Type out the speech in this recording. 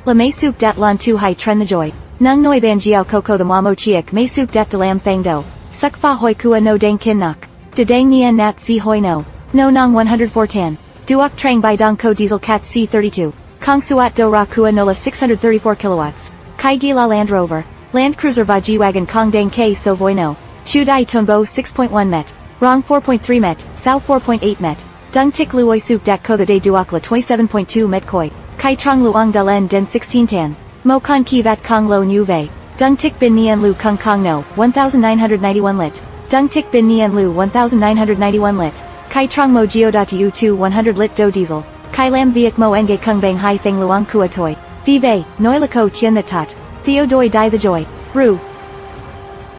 La may suk dat lon tu hai tren the joy. Nung noi ban jiao coco the mwamo chiak may suk dat de lam fang do. Suk fa hoi kua no dang kin nak. De dang nien nat si hoi no. No nong 104 tan. Duok trang by dong ko diesel cat C32. Kong suat do ra kua nola 634 kilowatts. Kai gi la Land Rover. Land Cruiser va G-Wagon Kong dang K so voi no. Chu dai tonbo 6.1 met. Rong 4.3 met. Sao 4.8 met. Dung tik luoi suk dak ko the day duok la 27.2 met koi. Kai trong luong da len den 16 tan. Mo con ki vat kong lo nu vei. Dung tik bin nian lu kung kong no, 1991 lit. Dung tik bin nian lu 1991 lit. Kai trong mo geodatu 2 100 lit do diesel. Kai lam viek mo enge kung bang hai thing luong kua toi. Vi vei, noi la ko tien the tot. Theo doi die the joy. Ru.